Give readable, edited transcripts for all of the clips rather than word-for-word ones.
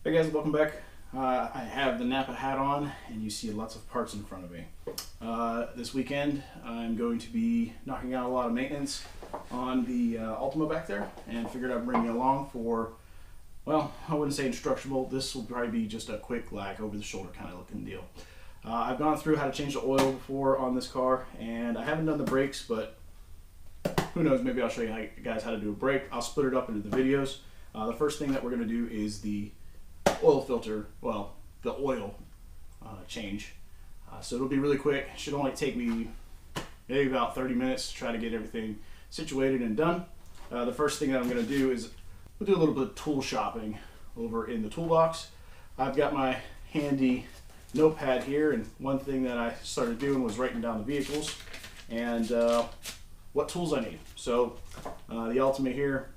Hey guys, welcome back. I have the Napa hat on and you see lots of parts in front of me. This weekend I'm going to be knocking out a lot of maintenance on the Altima back there and figured I'd bring you along for, well, I wouldn't say instructional. This will probably be just a quick like over the shoulder kind of looking deal. I've gone through how to change the oil before on this car and I haven't done the brakes, but who knows, maybe I'll show you guys how to do a brake. I'll split it up into the videos. The first thing that we're going to do is the oil filter, well, the oil change. So it'll be really quick. It should only take me maybe about 30 minutes to try to get everything situated and done. The first thing that I'm going to do is we'll do a little bit of tool shopping over in the toolbox. I've got my handy notepad here, and one thing that I started doing was writing down the vehicles and what tools I need. So the Altima here,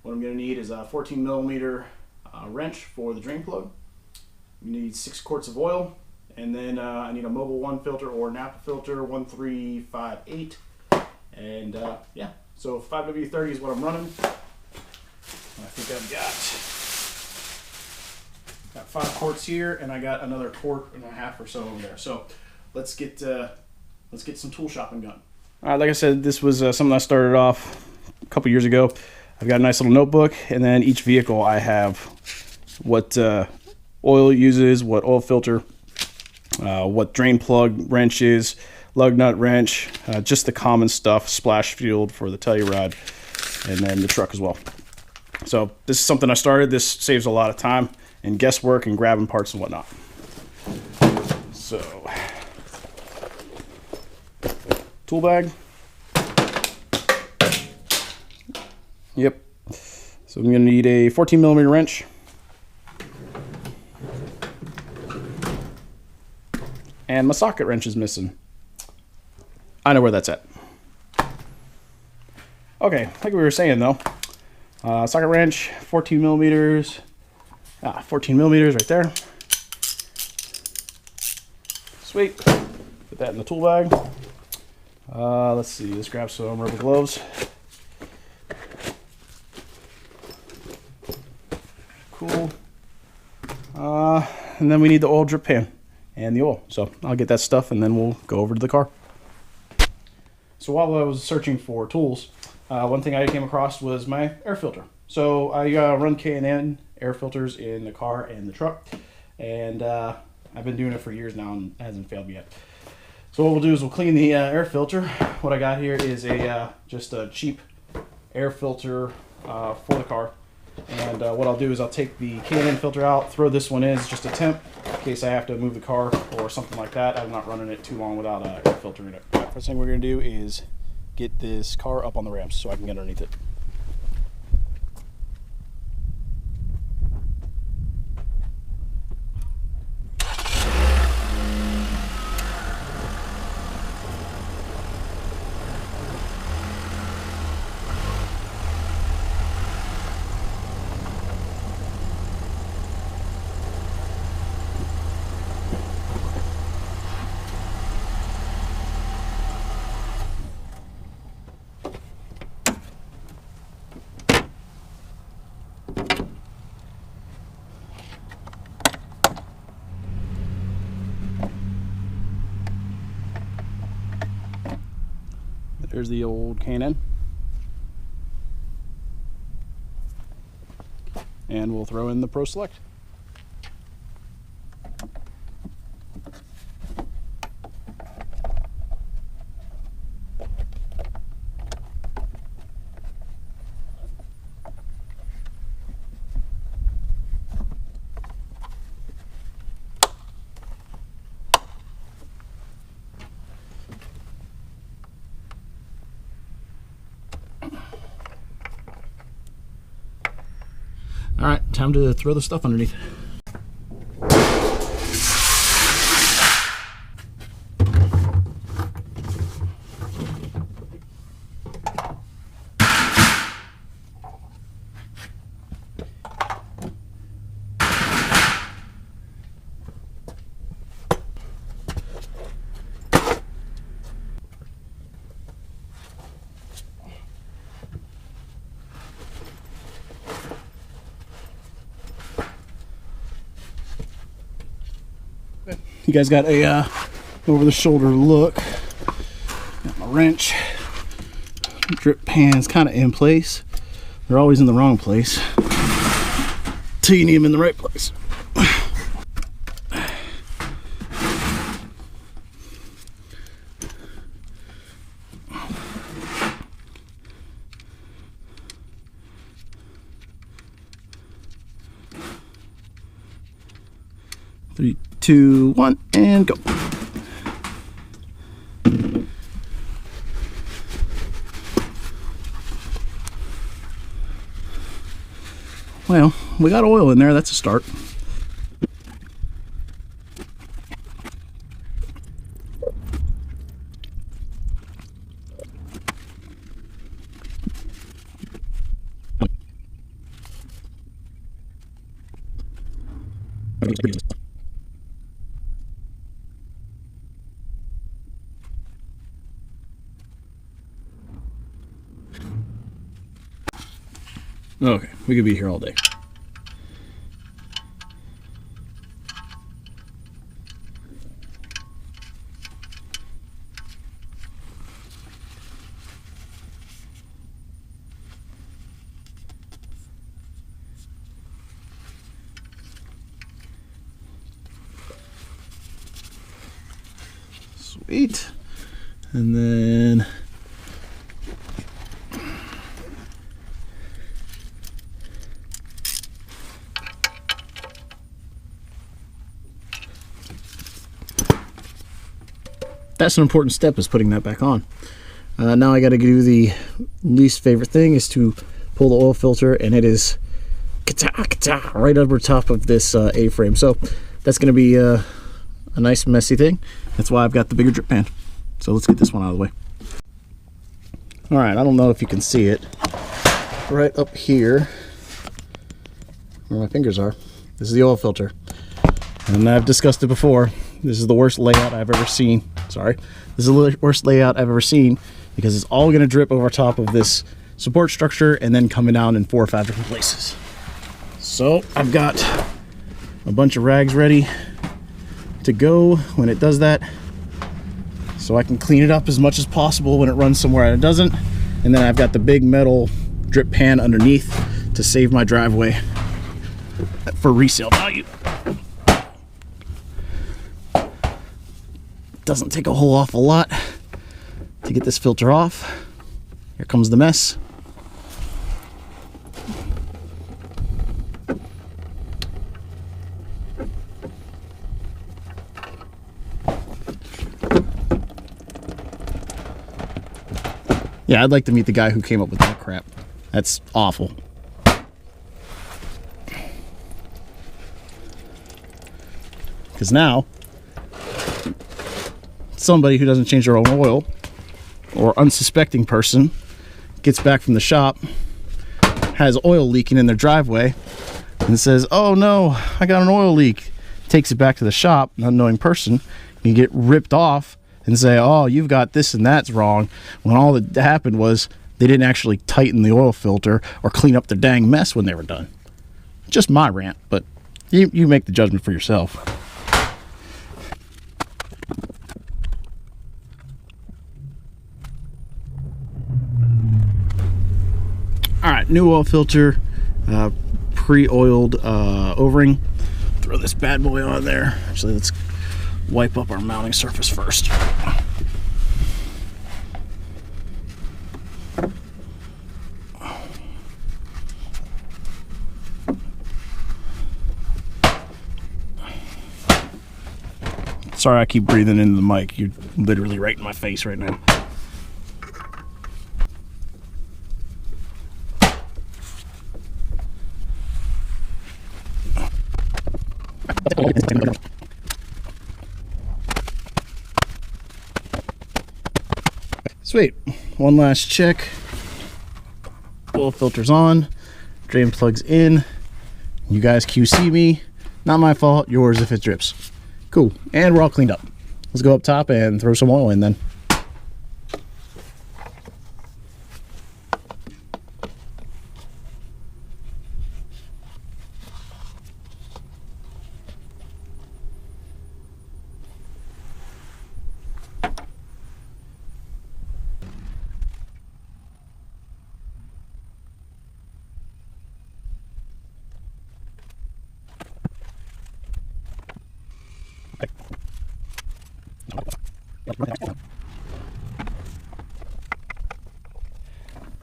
what I'm going to need is a 14 millimeter wrench for the drain plug. You need 6 quarts of oil, and then I need a Mobile 1 filter or Napa filter 1358, and yeah, so 5W30 is what I'm running. I think I've got 5 quarts here, and I got another quart and a half or so over there. So let's get some tool shopping done. Like I said, this was something I started off a couple years ago. I've got a nice little notebook, and then each vehicle I have what oil it uses, what oil filter, what drain plug wrench is, lug nut wrench, just the common stuff, splash field for the Telluride, and then the truck as well. So this is something I started. This saves a lot of time and guesswork and grabbing parts and whatnot. So, tool bag. Yep. So I'm going to need a 14 millimeter wrench. And my socket wrench is missing. I know where that's at. Okay, like we were saying though, socket wrench, 14 millimeters. 14 millimeters right there. Sweet. Put that in the tool bag. Let's see, let's grab some rubber gloves. Cool. And then we need the oil drip pan and the oil. So I'll get that stuff and then we'll go over to the car. So while I was searching for tools, one thing I came across was my air filter. So I run K&N air filters in the car and the truck, and I've been doing it for years now and it hasn't failed me yet. So what we'll do is we'll clean the air filter. What I got here is just a cheap air filter for the car. And what I'll do is I'll take the K&N filter out, throw this one in as just a temp in case I have to move the car or something like that. I'm not running it too long without an air filter in it. First thing we're going to do is get this car up on the ramps so I can get underneath it. There's the old K&N. And we'll throw in the Pro Select. All right, time to throw the stuff underneath. You guys got a over-the-shoulder look. Got my wrench. Drip pan's kind of in place. They're always in the wrong place till you need them in the right place. Three, 2, 1, and go. Well, we got oil in there. That's a start. Okay, we could be here all day. Sweet. And then that's an important step, is putting that back on. Now I got to do the least favorite thing, is to pull the oil filter, and it is right over top of this A-frame. So that's going to be a nice messy thing. That's why I've got the bigger drip pan. So let's get this one out of the way. All right, I don't know if you can see it. Right up here, where my fingers are, this is the oil filter. And I've discussed it before. This is the worst layout I've ever seen. Sorry. This is the worst layout I've ever seen, because it's all going to drip over top of this support structure and then coming down in 4 or 5 different places. So I've got a bunch of rags ready to go when it does that, so I can clean it up as much as possible when it runs somewhere and it doesn't. And then I've got the big metal drip pan underneath to save my driveway for resale value. Doesn't take a whole awful lot to get this filter off. Here comes the mess. Yeah, I'd like to meet the guy who came up with that crap. That's awful. Because now, somebody who doesn't change their own oil, or unsuspecting person, gets back from the shop, has oil leaking in their driveway, and says, "Oh no, I got an oil leak." Takes it back to the shop, an unknowing person, and you get ripped off and say, "Oh, you've got this and that's wrong," when all that happened was they didn't actually tighten the oil filter or clean up their dang mess when they were done. Just my rant, but you make the judgment for yourself. All right, new oil filter, pre-oiled O-ring. Throw this bad boy on there. Actually, let's wipe up our mounting surface first. Sorry, I keep breathing into the mic. You're literally right in my face right now. Sweet. One last check. Oil filter's on. Drain plug's in. You guys QC me. Not my fault. Yours if it drips. Cool. And we're all cleaned up. Let's go up top and throw some oil in then.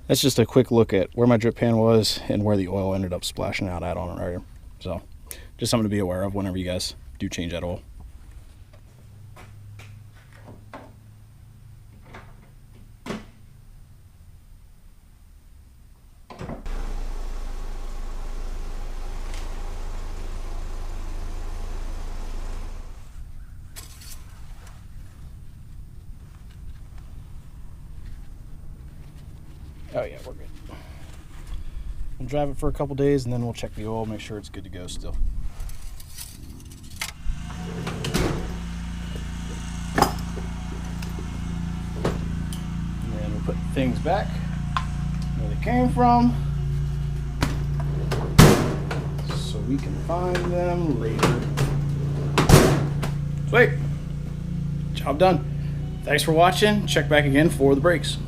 That's just a quick look at where my drip pan was and where the oil ended up splashing out at on it right here. So just something to be aware of whenever you guys do change that oil. Oh yeah, we're good. We'll drive it for a couple days and then we'll check the oil, make sure it's good to go still. And then we'll put things back where they came from so we can find them later. Sweet. Job done. Thanks for watching. Check back again for the brakes.